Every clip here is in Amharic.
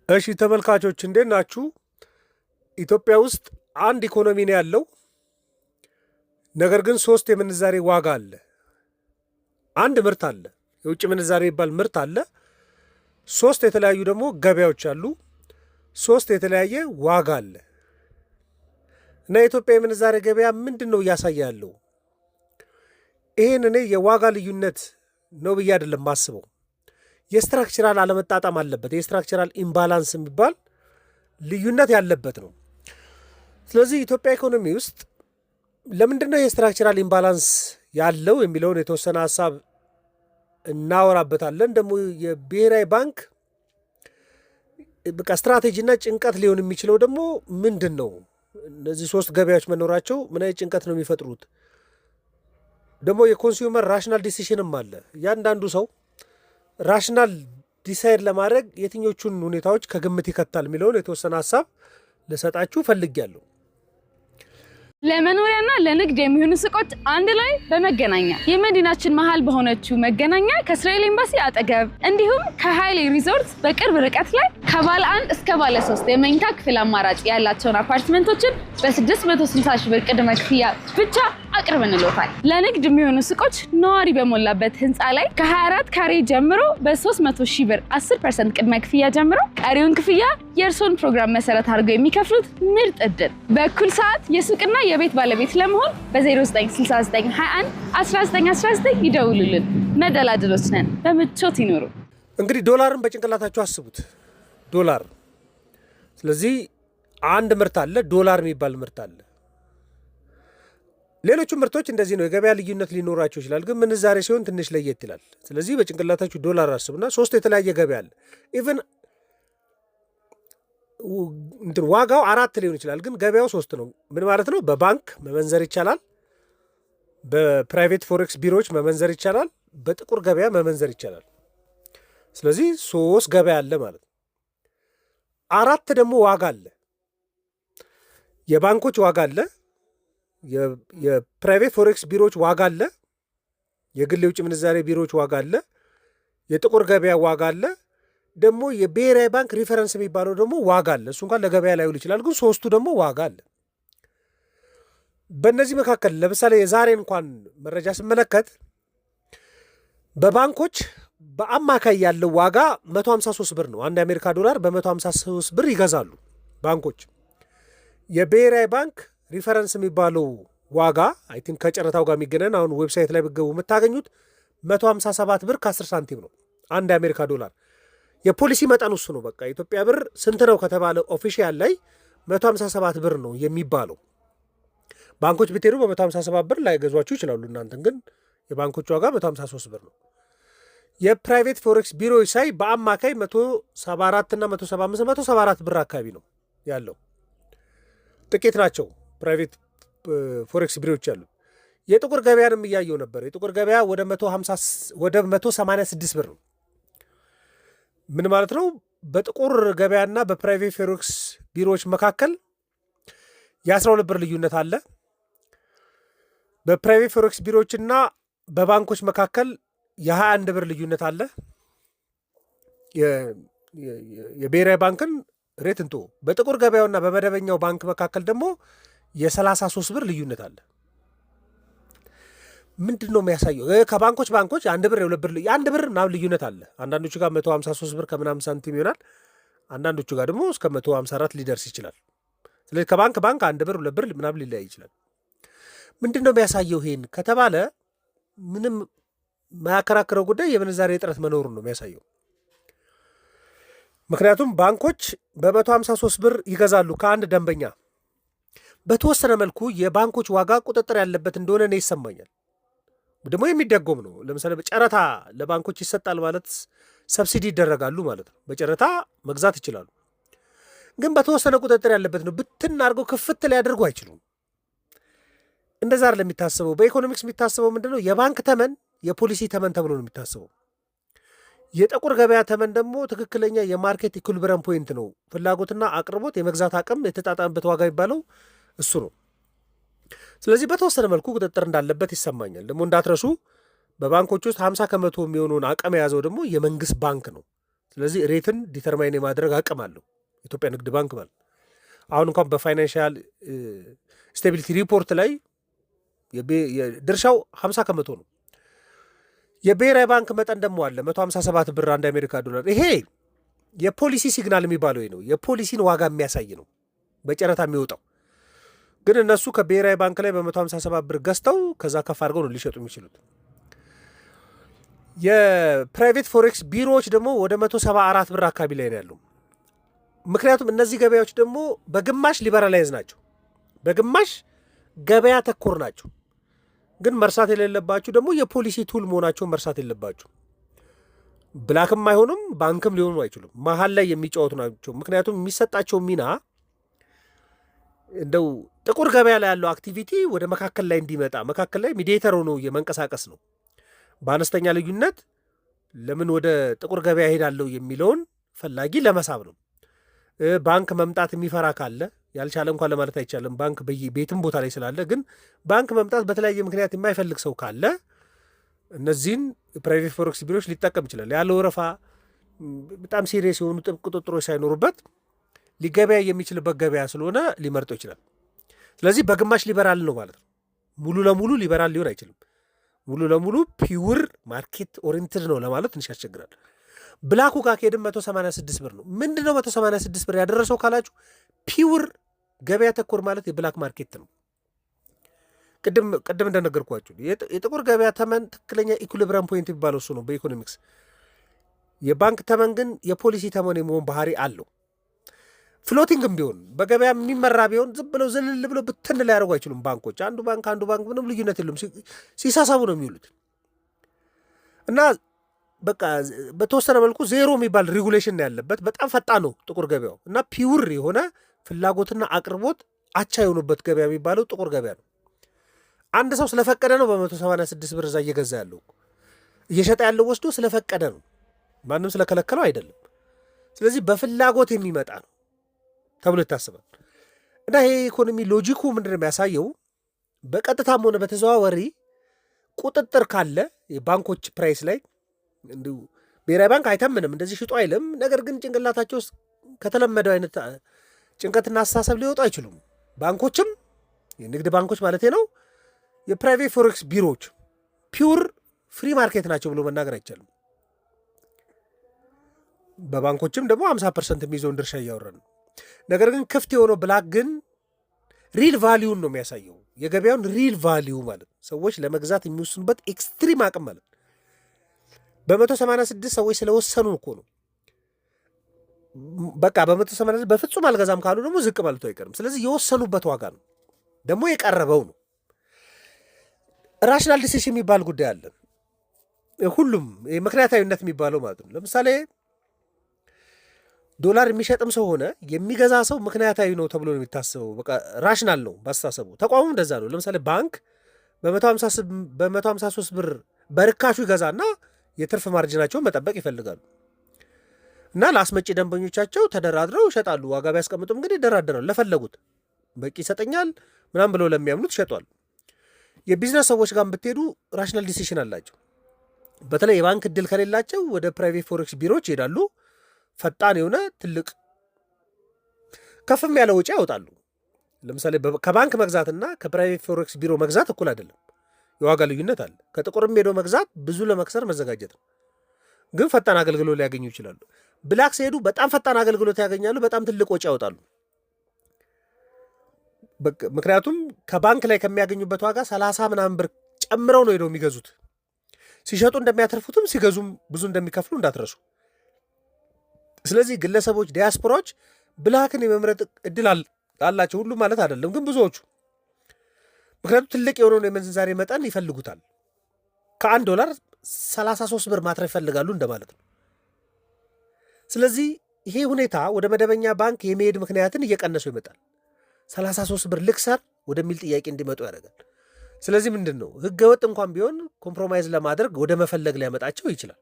እሺ ተመልካቾች እንዴት ናችሁ? ኢትዮጵያ ውስጥ አንድ ኢኮኖሚ ነው ያለው። ነገር ግን ሶስት የምንዛሬ ዋጋ አለ። አንድ ምርት አለ፣ የውጭ ምንዛሬ የሚባል ምርት አለ። ሶስት የተለያዩ ደግሞ ገበያዎች አሉ። ሶስት የተለያየ ዋጋ አለ እና የኢትዮጵያ የምንዛሬ ገበያ ምንድን ነው እያሳየ ያለው? ይህን እኔ የዋጋ ልዩነት ነው ብዬ አይደለም ማስበው። የስትራክቸራል አለመጣጣም አለበት። የስትራክቸራል ኢምባላንስ የሚባል ልዩነት ያለበት ነው። ስለዚህ ኢትዮጵያ ኢኮኖሚ ውስጥ ለምንድን ነው የስትራክቸራል ኢምባላንስ ያለው የሚለውን የተወሰነ ሀሳብ እናወራበታለን። ደግሞ የብሔራዊ ባንክ በቃ ስትራቴጂና ጭንቀት ሊሆን የሚችለው ደግሞ ምንድን ነው? እነዚህ ሶስት ገበያዎች መኖራቸው ምን አይነት ጭንቀት ነው የሚፈጥሩት? ደግሞ የኮንሱመር ራሽናል ዲሲሽንም አለ። እያንዳንዱ ሰው ራሽናል ዲሳይድ ለማድረግ የትኞቹን ሁኔታዎች ከግምት ይከታል የሚለውን የተወሰነ ሀሳብ ልሰጣችሁ ፈልጌያለሁ። ለመኖሪያና ለንግድ የሚሆኑ ሱቆች አንድ ላይ በመገናኛ የመዲናችን መሃል በሆነችው መገናኛ ከእስራኤል ኤምባሲ አጠገብ እንዲሁም ከሃይሌ ሪዞርት በቅርብ ርቀት ላይ ከባለ 1 እስከ ባለ 3 የመኝታ ክፍል አማራጭ ያላቸውን አፓርትመንቶችን በ660 ሺህ ብር ቅድመ ክፍያ ብቻ አቅርበንልዎታል። ለንግድ የሚሆኑ ሱቆች ነዋሪ በሞላበት ህንፃ ላይ ከ24 ካሬ ጀምሮ በ300 ሺህ ብር 10% ቅድመ ክፍያ ጀምሮ ቀሪውን ክፍያ የእርስዎን ፕሮግራም መሰረት አድርገው የሚከፍሉት ምርጥ እድል። በእኩል ሰዓት የሱቅና የቤት ባለቤት ለመሆን በ096921 1919 ይደውሉልን። መደላድሎች ነን። በምቾት ይኖሩ። እንግዲህ ዶላርን በጭንቅላታችሁ አስቡት። ዶላር። ስለዚህ አንድ ምርት አለ፣ ዶላር የሚባል ምርት አለ። ሌሎቹ ምርቶች እንደዚህ ነው። የገበያ ልዩነት ሊኖራቸው ይችላል፣ ግን ምንዛሬ ሲሆን ትንሽ ለየት ይላል። ስለዚህ በጭንቅላታችሁ ዶላር አስቡና ሶስት የተለያየ ገበያ አለ። ኢቭን ዋጋው 4 ሊሆን ይችላል፣ ግን ገበያው 3 ነው። ምን ማለት ነው? በባንክ መመንዘር ይቻላል፣ በፕራይቬት ፎሬክስ ቢሮዎች መመንዘር ይቻላል፣ በጥቁር ገበያ መመንዘር ይቻላል። ስለዚህ 3 ገበያ አለ ማለት ነው። 4 ደግሞ ዋጋ አለ። የባንኮች ዋጋ አለ፣ የፕራይቬት ፎሬክስ ቢሮዎች ዋጋ አለ፣ የግል የውጭ ምንዛሬ ቢሮዎች ዋጋ አለ፣ የጥቁር ገበያ ዋጋ አለ፣ ደግሞ የብሔራዊ ባንክ ሪፈረንስ የሚባለው ደግሞ ዋጋ አለ። እሱ እንኳን ለገበያ ላይውል ይችላል፣ ግን ሶስቱ ደግሞ ዋጋ አለ። በእነዚህ መካከል ለምሳሌ የዛሬ እንኳን መረጃ ስመለከት በባንኮች በአማካይ ያለው ዋጋ 153 ብር ነው። አንድ የአሜሪካ ዶላር በ153 ብር ይገዛሉ ባንኮች። የብሔራዊ ባንክ ሪፈረንስ የሚባለው ዋጋ አይ ቲንክ ከጨረታው ጋር የሚገናኝ አሁን ዌብሳይት ላይ ብትገቡ የምታገኙት 157 ብር ከ10 ሳንቲም ነው አንድ የአሜሪካ ዶላር። የፖሊሲ መጠኑ እሱ ነው። በቃ የኢትዮጵያ ብር ስንት ነው ከተባለ ኦፊሻል ላይ 157 ብር ነው የሚባለው። ባንኮች ብትሄዱ በ157 ብር ላይ ገዟችሁ ይችላሉ። እናንተን ግን የባንኮች ዋጋ 153 ብር ነው። የፕራይቬት ፎሬክስ ቢሮዎች ሳይ በአማካይ 174 እና 175 174 ብር አካባቢ ነው ያለው። ጥቂት ናቸው ፕራይቬት ፎሬክስ ቢሮዎች ያሉ። የጥቁር ገበያንም እያየው ነበር። የጥቁር ገበያ ወደ 186 ብር ነው። ምን ማለት ነው? በጥቁር ገበያና በፕራይቬት ፎሬክስ ቢሮዎች መካከል የ12 ብር ልዩነት አለ። በፕራይቬት ፎሬክስ ቢሮዎችና በባንኮች መካከል የ21 ብር ልዩነት አለ። የብሔራዊ ባንክን ሬት እንቶ በጥቁር ገበያውና በመደበኛው ባንክ መካከል ደግሞ የ33 ብር ልዩነት አለ። ምንድን ነው የሚያሳየው? ከባንኮች 1 ብር የ2 ብር ምናምን ልዩነት አለ። አንዳንዶቹ ጋር 153 ብር ከምናምን ሳንቲም ይሆናል። አንዳንዶቹ ጋር ደግሞ እስከ 154 ሊደርስ ይችላል። ስለዚህ ከባንክ 1 ብር 2 ብር ምናምን ሊለያይ ይችላል። ምንድን ነው የሚያሳየው? ይሄን ከተባለ ምንም ማያከራክረው ጉዳይ የምንዛሬ እጥረት መኖሩን ነው የሚያሳየው። ምክንያቱም ባንኮች በ153 ብር ይገዛሉ ከአንድ ደንበኛ። በተወሰነ መልኩ የባንኮች ዋጋ ቁጥጥር ያለበት እንደሆነ እኔ ይሰማኛል። ደግሞ የሚደጎም ነው። ለምሳሌ በጨረታ ለባንኮች ይሰጣል ማለት ሰብሲዲ ይደረጋሉ ማለት ነው። በጨረታ መግዛት ይችላሉ። ግን በተወሰነ ቁጥጥር ያለበት ነው። ብትን አድርገው ክፍት ሊያደርጉ አይችሉም። እንደዛ አይደለም የሚታሰበው። በኢኮኖሚክስ የሚታሰበው ምንድን ነው? የባንክ ተመን የፖሊሲ ተመን ተብሎ ነው የሚታሰበው። የጥቁር ገበያ ተመን ደግሞ ትክክለኛ የማርኬት ኢኩሊብረም ፖይንት ነው። ፍላጎትና አቅርቦት፣ የመግዛት አቅም የተጣጣምበት ዋጋ የሚባለው እሱ ነው። ስለዚህ በተወሰነ መልኩ ቁጥጥር እንዳለበት ይሰማኛል። ደግሞ እንዳትረሱ በባንኮች ውስጥ 50 ከመቶ የሚሆነውን አቅም የያዘው ደግሞ የመንግስት ባንክ ነው። ስለዚህ ሬትን ዲተርማይን የማድረግ አቅም አለው ኢትዮጵያ ንግድ ባንክ ማለት። አሁን እንኳን በፋይናንሻል ስቴቢሊቲ ሪፖርት ላይ ድርሻው 50 ከመቶ ነው። የብሔራዊ ባንክ መጠን ደግሞ አለ 157 ብር አንድ አሜሪካ ዶላር። ይሄ የፖሊሲ ሲግናል የሚባለው ነው። የፖሊሲን ዋጋ የሚያሳይ ነው በጨረታ የሚወጣው። ግን እነሱ ከብሔራዊ ባንክ ላይ በ157 ብር ገዝተው ከዛ ከፍ አድርገው ነው ሊሸጡ የሚችሉት። የፕራይቬት ፎሬክስ ቢሮዎች ደግሞ ወደ 174 ብር አካባቢ ላይ ነው ያለው። ምክንያቱም እነዚህ ገበያዎች ደግሞ በግማሽ ሊበራላይዝ ናቸው፣ በግማሽ ገበያ ተኮር ናቸው። ግን መርሳት የሌለባችሁ ደግሞ የፖሊሲ ቱል መሆናቸውን መርሳት የለባችሁ። ብላክም አይሆኑም፣ ባንክም ሊሆኑ አይችሉም። መሀል ላይ የሚጫወቱ ናቸው። ምክንያቱም የሚሰጣቸው ሚና እንደው ጥቁር ገበያ ላይ ያለው አክቲቪቲ ወደ መካከል ላይ እንዲመጣ መካከል ላይ ሚዲየተር ሆኖ የመንቀሳቀስ ነው። በአነስተኛ ልዩነት ለምን ወደ ጥቁር ገበያ ሄዳለሁ የሚለውን ፈላጊ ለመሳብ ነው። ባንክ መምጣት የሚፈራ ካለ ያልቻለ እንኳን ለማለት አይቻልም፣ ባንክ ቤትም ቦታ ላይ ስላለ። ግን ባንክ መምጣት በተለያየ ምክንያት የማይፈልግ ሰው ካለ እነዚህን ፕራይቬት ፎሬክስ ቢሮዎች ሊጠቀም ይችላል። ያለ ወረፋ በጣም ሲሪየስ የሆኑ ጥብቅ ቁጥጥሮች ሳይኖሩበት ሊገበያ የሚችልበት ገበያ ስለሆነ ሊመርጠው ይችላል። ስለዚህ በግማሽ ሊበራል ነው ማለት ነው። ሙሉ ለሙሉ ሊበራል ሊሆን አይችልም። ሙሉ ለሙሉ ፒውር ማርኬት ኦሪንትድ ነው ለማለት ትንሽ ያስቸግራል። ብላኩ ጋር ከሄድም 186 ብር ነው። ምንድን ነው 186 ብር ያደረሰው ካላችሁ ፒውር ገበያ ተኮር ማለት የብላክ ማርኬት ነው። ቅድም እንደነገርኳችሁ የጥቁር ገበያ ተመን ትክክለኛ ኢኩሊብረም ፖይንት የሚባለው እሱ ነው በኢኮኖሚክስ። የባንክ ተመን ግን የፖሊሲ ተመን የመሆን ባህሪ አለው። ፍሎቲንግም ቢሆን በገበያ የሚመራ ቢሆን ዝም ብለው ዝልል ብለው ብትን ላይ ያደርጉ አይችሉም ባንኮች። አንዱ ባንክ ምንም ልዩነት የለም፣ ሲሳሳቡ ነው የሚውሉት። እና በቃ በተወሰነ መልኩ ዜሮ የሚባል ሬጉሌሽን ያለበት በጣም ፈጣን ነው ጥቁር ገበያው። እና ፒውር የሆነ ፍላጎትና አቅርቦት አቻ የሆኑበት ገበያ የሚባለው ጥቁር ገበያ ነው። አንድ ሰው ስለፈቀደ ነው በ186 ብር እዛ እየገዛ ያለው እየሸጠ ያለው ወስዶ ስለፈቀደ ነው፣ ማንም ስለከለከለው አይደለም። ስለዚህ በፍላጎት የሚመጣ ነው ተብሎ ይታሰባል። እና ይሄ ኢኮኖሚ ሎጂኩ ምንድን ነው የሚያሳየው? በቀጥታም ሆነ በተዘዋወሪ ቁጥጥር ካለ የባንኮች ፕራይስ ላይ እንዲሁ ብሔራዊ ባንክ አይተምንም፣ እንደዚህ ሽጡ አይልም። ነገር ግን ጭንቅላታቸው ውስጥ ከተለመደው አይነት ጭንቀትና አስተሳሰብ ሊወጡ አይችሉም። ባንኮችም የንግድ ባንኮች ማለት ነው፣ የፕራይቬት ፎሬክስ ቢሮዎች ፒውር ፍሪ ማርኬት ናቸው ብሎ መናገር አይቻልም። በባንኮችም ደግሞ 50% የሚይዘውን ድርሻ እያወራን ነው። ነገር ግን ክፍት የሆነው ብላክ ግን ሪል ቫሊዩን ነው የሚያሳየው፣ የገበያውን ሪል ቫሊዩ ማለት ሰዎች ለመግዛት የሚወስኑበት ኤክስትሪም አቅም ማለት በ186 ሰዎች ስለወሰኑ እኮ ነው። በቃ በ186 በፍጹም አልገዛም ካሉ ደግሞ ዝቅ ማለቱ አይቀርም። ስለዚህ የወሰኑበት ዋጋ ነው ደግሞ የቀረበው ነው። ራሽናል ዲሲሽን የሚባል ጉዳይ አለ። ሁሉም ምክንያታዊነት የሚባለው ማለት ነው። ለምሳሌ ዶላር የሚሸጥም ሰው ሆነ የሚገዛ ሰው ምክንያታዊ ነው ተብሎ ነው የሚታሰበው። በቃ ራሽናል ነው ባስተሳሰቡ። ተቋሙም እንደዛ ነው። ለምሳሌ ባንክ በ153 ብር በርካሹ ይገዛና የትርፍ ማርጅናቸውን መጠበቅ ይፈልጋሉ እና ለአስመጪ ደንበኞቻቸው ተደራድረው ይሸጣሉ። ዋጋ ቢያስቀምጡም እንግዲህ ይደራደራሉ። ለፈለጉት በቂ ይሰጠኛል ምናም ብለው ለሚያምኑት ይሸጧል። የቢዝነስ ሰዎች ጋር ብትሄዱ ራሽናል ዲሲሽን አላቸው። በተለይ የባንክ እድል ከሌላቸው ወደ ፕራይቬት ፎሬክስ ቢሮዎች ይሄዳሉ። ፈጣን የሆነ ትልቅ ከፍም ያለ ወጪ ያወጣሉ። ለምሳሌ ከባንክ መግዛትና ከፕራይቬት ፎሬክስ ቢሮ መግዛት እኩል አይደለም። የዋጋ ልዩነት አለ። ከጥቁርም ሄዶ መግዛት ብዙ ለመክሰር መዘጋጀት ነው። ግን ፈጣን አገልግሎት ሊያገኙ ይችላሉ። ብላክ ሲሄዱ በጣም ፈጣን አገልግሎት ያገኛሉ፣ በጣም ትልቅ ወጪ ያወጣሉ። ምክንያቱም ከባንክ ላይ ከሚያገኙበት ዋጋ 30 ምናምን ብር ጨምረው ነው ሄደው የሚገዙት። ሲሸጡ እንደሚያተርፉትም ሲገዙም ብዙ እንደሚከፍሉ እንዳትረሱ። ስለዚህ ግለሰቦች፣ ዲያስፖራዎች ብላክን የመምረጥ እድል አላቸው። ሁሉም ማለት አይደለም፣ ግን ብዙዎቹ። ምክንያቱም ትልቅ የሆነውን የምንዛሬ መጠን ይፈልጉታል። ከ1 ዶላር 33 ብር ማትረፍ ይፈልጋሉ እንደማለት ነው። ስለዚህ ይሄ ሁኔታ ወደ መደበኛ ባንክ የመሄድ ምክንያትን እየቀነሰው ይመጣል። 33 ብር ልክሰር ወደሚል ጥያቄ እንዲመጡ ያደርጋል። ስለዚህ ምንድን ነው ህገወጥ እንኳን ቢሆን ኮምፕሮማይዝ ለማድረግ ወደ መፈለግ ሊያመጣቸው ይችላል።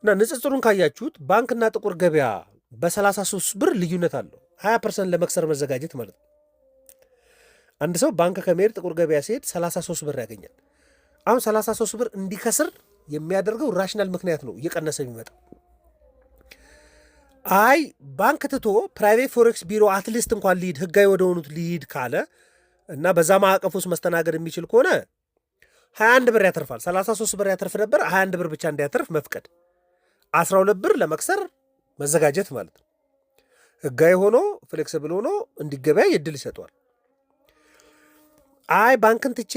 እና ንጽጽሩን ካያችሁት ባንክና ጥቁር ገበያ በ33 ብር ልዩነት አለው። 20% ለመክሰር መዘጋጀት ማለት ነው። አንድ ሰው ባንክ ከመሄድ ጥቁር ገበያ ሲሄድ 33 ብር ያገኛል። አሁን 33 ብር እንዲከስር የሚያደርገው ራሽናል ምክንያት ነው እየቀነሰ የሚመጣው። አይ ባንክ ትቶ ፕራይቬት ፎሬክስ ቢሮ አትሊስት እንኳን ሊድ ህጋዊ ወደ ሆኑት ሊድ ካለ እና በዛ ማዕቀፍ ውስጥ መስተናገድ የሚችል ከሆነ 21 ብር ያተርፋል። 33 ብር ያተርፍ ነበር፣ 21 ብር ብቻ እንዲያተርፍ መፍቀድ፣ 12 ብር ለመክሰር መዘጋጀት ማለት ነው። ህጋዊ ሆኖ ፍሌክስብል ሆኖ እንዲገበያ እድል ይሰጠዋል። አይ ባንክን ትቼ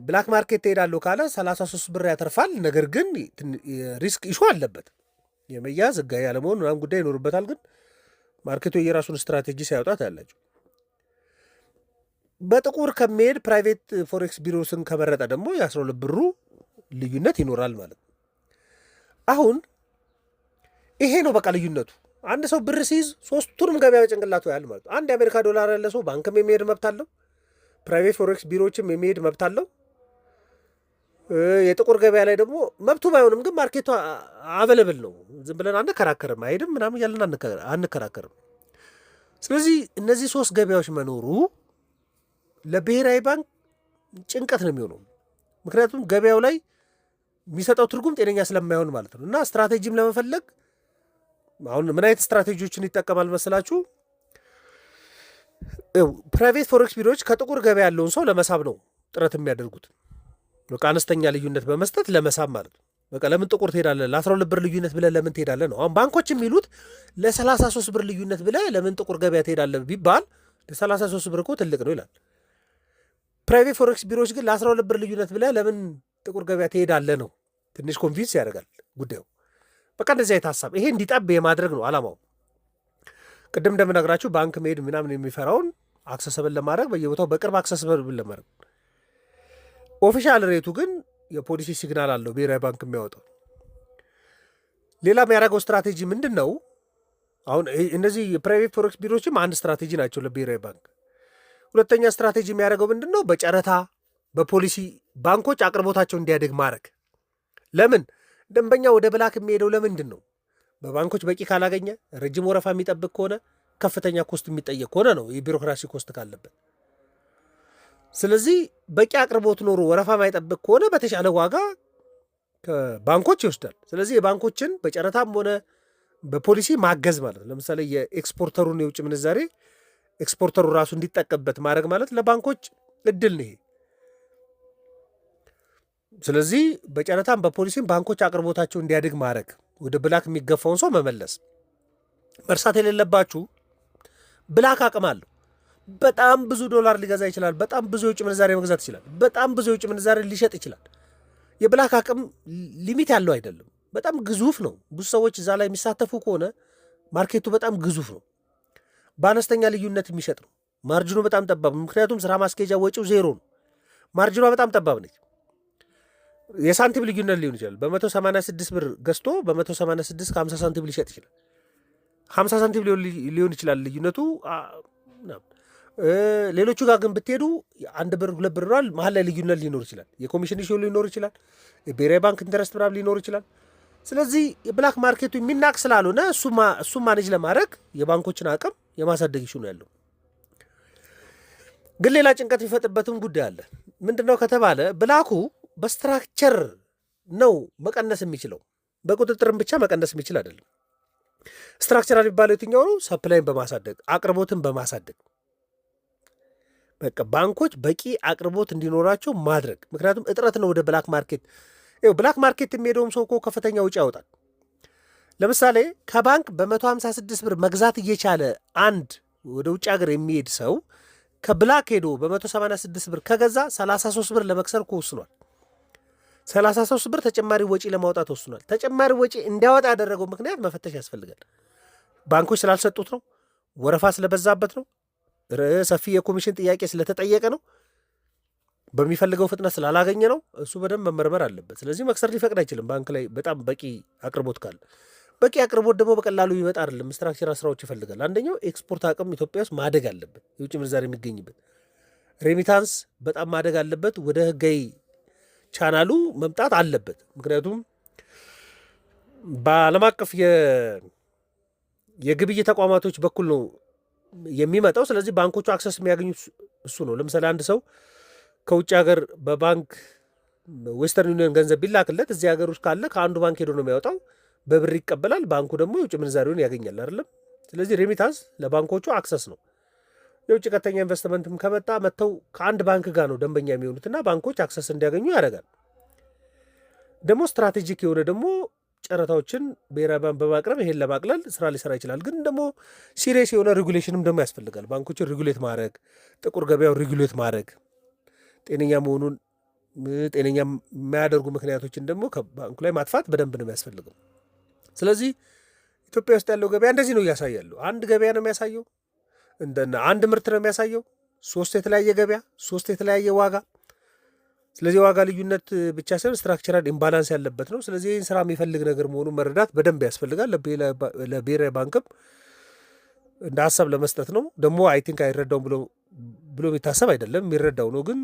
ብላክ ማርኬት ትሄዳለሁ ካለ 33 ብር ያተርፋል። ነገር ግን ሪስክ ኢሹ አለበት፣ የመያዝ ህጋዊ ያለመሆን ምናምን ጉዳይ ይኖርበታል። ግን ማርኬቱ የራሱን ስትራቴጂ ሲያወጣት ያላቸው በጥቁር ከሚሄድ ፕራይቬት ፎሬክስ ቢሮስን ከመረጠ ደግሞ የ12 ብሩ ልዩነት ይኖራል ማለት ነው። አሁን ይሄ ነው በቃ ልዩነቱ። አንድ ሰው ብር ሲይዝ ሶስቱንም ገበያ በጭንቅላቱ ያህል ማለት ነው። አንድ የአሜሪካ ዶላር ያለ ሰው ባንክም የሚሄድ መብት አለው፣ ፕራይቬት ፎሬክስ ቢሮዎችም የሚሄድ መብት አለው። የጥቁር ገበያ ላይ ደግሞ መብቱ ባይሆንም ግን ማርኬቱ አቬለብል ነው። ዝም ብለን አንከራከርም፣ አይሄድም ምናምን እያለን አንከራከርም። ስለዚህ እነዚህ ሶስት ገበያዎች መኖሩ ለብሔራዊ ባንክ ጭንቀት ነው የሚሆነው። ምክንያቱም ገበያው ላይ የሚሰጠው ትርጉም ጤነኛ ስለማይሆን ማለት ነው። እና ስትራቴጂም ለመፈለግ አሁን ምን አይነት ስትራቴጂዎችን ይጠቀማል መስላችሁ? ፕራይቬት ፎሬክስ ቢሮዎች ከጥቁር ገበያ ያለውን ሰው ለመሳብ ነው ጥረት የሚያደርጉት። በቃ አነስተኛ ልዩነት በመስጠት ለመሳብ ማለት ነው። በቃ ለምን ጥቁር ትሄዳለህ? ለ12 ብር ልዩነት ብለህ ለምን ትሄዳለህ ነው። አሁን ባንኮች የሚሉት ለ33 ብር ልዩነት ብለህ ለምን ጥቁር ገበያ ትሄዳለህ ቢባል ለ33 ብር እኮ ትልቅ ነው ይላል። ፕራይቬት ፎሬክስ ቢሮዎች ግን ለ12 ብር ልዩነት ብለህ ለምን ጥቁር ገበያ ትሄዳለህ ነው። ትንሽ ኮንፊውንስ ያደርጋል ጉዳዩ። በቃ እንደዚህ አይነት ሀሳብ ይሄ እንዲጠብ የማድረግ ነው አላማው። ቅድም እንደምነግራችሁ ባንክ መሄድ ምናምን የሚፈራውን አክሰሰብል ለማድረግ በየቦታው በቅርብ አክሰሰብል ለማድረግ። ኦፊሻል ሬቱ ግን የፖሊሲ ሲግናል አለው ብሔራዊ ባንክ የሚያወጣው። ሌላ የሚያደርገው ስትራቴጂ ምንድን ነው? አሁን እነዚህ የፕራይቬት ፎሬክስ ቢሮዎችም አንድ ስትራቴጂ ናቸው ለብሔራዊ ባንክ። ሁለተኛ ስትራቴጂ የሚያደርገው ምንድን ነው? በጨረታ በፖሊሲ ባንኮች አቅርቦታቸው እንዲያድግ ማድረግ። ለምን ደንበኛ ወደ ብላክ የሚሄደው ለምንድን ነው? በባንኮች በቂ ካላገኘ፣ ረጅም ወረፋ የሚጠብቅ ከሆነ፣ ከፍተኛ ኮስት የሚጠየቅ ከሆነ ነው፣ የቢሮክራሲ ኮስት ካለበት። ስለዚህ በቂ አቅርቦት ኖሮ ወረፋ ማይጠብቅ ከሆነ በተሻለ ዋጋ ከባንኮች ይወስዳል። ስለዚህ የባንኮችን በጨረታም ሆነ በፖሊሲ ማገዝ ማለት ነው። ለምሳሌ የኤክስፖርተሩን የውጭ ምንዛሬ ኤክስፖርተሩ ራሱ እንዲጠቀምበት ማድረግ ማለት ለባንኮች እድል ነው ይሄ። ስለዚህ በጨረታም በፖሊሲም ባንኮች አቅርቦታቸው እንዲያድግ ማድረግ፣ ወደ ብላክ የሚገፋውን ሰው መመለስ። መርሳት የሌለባችሁ ብላክ አቅም አለው። በጣም ብዙ ዶላር ሊገዛ ይችላል። በጣም ብዙ የውጭ ምንዛሬ መግዛት ይችላል። በጣም ብዙ የውጭ ምንዛሬ ሊሸጥ ይችላል። የብላክ አቅም ሊሚት ያለው አይደለም፣ በጣም ግዙፍ ነው። ብዙ ሰዎች እዛ ላይ የሚሳተፉ ከሆነ ማርኬቱ በጣም ግዙፍ ነው። በአነስተኛ ልዩነት የሚሸጥ ነው። ማርጅኑ በጣም ጠባብ፣ ምክንያቱም ስራ ማስኬጃ ወጪው ዜሮ ነው። ማርጅኗ በጣም ጠባብ ነች። የሳንቲም ልዩነት ሊሆን ይችላል። በ186 ብር ገዝቶ በ186 ከ50 ሳንቲም ሊሸጥ ይችላል። 50 ሳንቲም ሊሆን ይችላል ልዩነቱ። ሌሎቹ ጋር ግን ብትሄዱ 1 ብር 2 ብር መሀል ላይ ልዩነት ሊኖር ይችላል። የኮሚሽን ኢሹ ሊኖር ይችላል። የብሔራዊ ባንክ ኢንተረስት ምናምን ሊኖር ይችላል። ስለዚህ የብላክ ማርኬቱ የሚናቅ ስላልሆነ እሱም ማኔጅ ለማድረግ የባንኮችን አቅም የማሳደግ ኢሹ ነው ያለው። ግን ሌላ ጭንቀት የሚፈጥርበትም ጉዳይ አለ። ምንድነው ከተባለ ብላኩ በስትራክቸር ነው መቀነስ የሚችለው፣ በቁጥጥርም ብቻ መቀነስ የሚችል አይደለም። ስትራክቸራል የሚባለው የትኛው ነው? ሰፕላይን በማሳደግ አቅርቦትን በማሳደግ በቃ ባንኮች በቂ አቅርቦት እንዲኖራቸው ማድረግ። ምክንያቱም እጥረት ነው ወደ ብላክ ማርኬት። ብላክ ማርኬት የሚሄደውም ሰው እኮ ከፍተኛ ውጭ ያወጣል። ለምሳሌ ከባንክ በ156 ብር መግዛት እየቻለ አንድ ወደ ውጭ ሀገር የሚሄድ ሰው ከብላክ ሄዶ በ186 ብር ከገዛ 33 ብር ለመክሰር እኮ ወስኗል። 33 ብር ተጨማሪ ወጪ ለማውጣት ወስኗል። ተጨማሪ ወጪ እንዲያወጣ ያደረገው ምክንያት መፈተሽ ያስፈልጋል። ባንኮች ስላልሰጡት ነው? ወረፋ ስለበዛበት ነው? ሰፊ የኮሚሽን ጥያቄ ስለተጠየቀ ነው? በሚፈልገው ፍጥነት ስላላገኘ ነው? እሱ በደንብ መመርመር አለበት። ስለዚህ መክሰር ሊፈቅድ አይችልም ባንክ ላይ በጣም በቂ አቅርቦት ካለ። በቂ አቅርቦት ደግሞ በቀላሉ ይመጣ አይደለም። ስትራክቸራል ስራዎች ይፈልጋል። አንደኛው ኤክስፖርት አቅም ኢትዮጵያ ውስጥ ማደግ አለበት። የውጭ ምንዛሪ የሚገኝበት ሬሚታንስ በጣም ማደግ አለበት። ወደ ህጋዊ ቻናሉ መምጣት አለበት። ምክንያቱም በዓለም አቀፍ የግብይት ተቋማቶች በኩል ነው የሚመጣው። ስለዚህ ባንኮቹ አክሰስ የሚያገኙት እሱ ነው። ለምሳሌ አንድ ሰው ከውጭ ሀገር በባንክ ዌስተርን ዩኒየን ገንዘብ ቢላክለት እዚህ ሀገር ውስጥ ካለ ከአንዱ ባንክ ሄዶ ነው የሚያወጣው፣ በብር ይቀበላል። ባንኩ ደግሞ የውጭ ምንዛሪውን ያገኛል አይደለም። ስለዚህ ሬሚታንስ ለባንኮቹ አክሰስ ነው። የውጭ ቀጥተኛ ኢንቨስትመንትም ከመጣ መጥተው ከአንድ ባንክ ጋር ነው ደንበኛ የሚሆኑትና ባንኮች አክሰስ እንዲያገኙ ያደርጋል። ደግሞ ስትራቴጂክ የሆነ ደግሞ ጨረታዎችን ብሔራዊ ባንክ በማቅረብ ይሄን ለማቅለል ስራ ሊሰራ ይችላል። ግን ደግሞ ሲሪየስ የሆነ ሬጉሌሽንም ደግሞ ያስፈልጋል። ባንኮችን ሬጉሌት ማድረግ፣ ጥቁር ገበያው ሬጉሌት ማድረግ፣ ጤነኛ መሆኑን ጤነኛ የማያደርጉ ምክንያቶችን ደግሞ ከባንኩ ላይ ማጥፋት በደንብ ነው የሚያስፈልገው። ስለዚህ ኢትዮጵያ ውስጥ ያለው ገበያ እንደዚህ ነው እያሳያለሁ። አንድ ገበያ ነው የሚያሳየው፣ እንደና አንድ ምርት ነው የሚያሳየው። 3 የተለያየ ገበያ፣ 3 የተለያየ ዋጋ። ስለዚህ ዋጋ ልዩነት ብቻ ሳይሆን ስትራክቸራል ኢምባላንስ ያለበት ነው። ስለዚህ ይህን ስራ የሚፈልግ ነገር መሆኑን መረዳት በደንብ ያስፈልጋል። ለብሔራዊ ባንክም እንደ ሀሳብ ለመስጠት ነው። ደግሞ አይ ቲንክ አይረዳውም ብሎ የሚታሰብ አይደለም፣ የሚረዳው ነው። ግን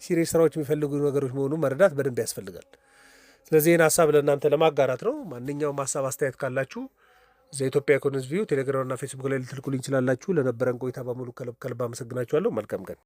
ሲሪየስ ስራዎች የሚፈልጉ ነገሮች መሆኑን መረዳት በደንብ ያስፈልጋል። ስለዚህ ይህን ሀሳብ ለእናንተ ለማጋራት ነው። ማንኛውም ሀሳብ አስተያየት ካላችሁ ዘኢትዮጵያ ኢኮኖሚስት ቪው ቴሌግራምና ፌስቡክ ላይ ልትልኩልኝ ይችላላችሁ። ለነበረን ቆይታ በሙሉ ከልብ አመሰግናችኋለሁ። መልካም ቀን።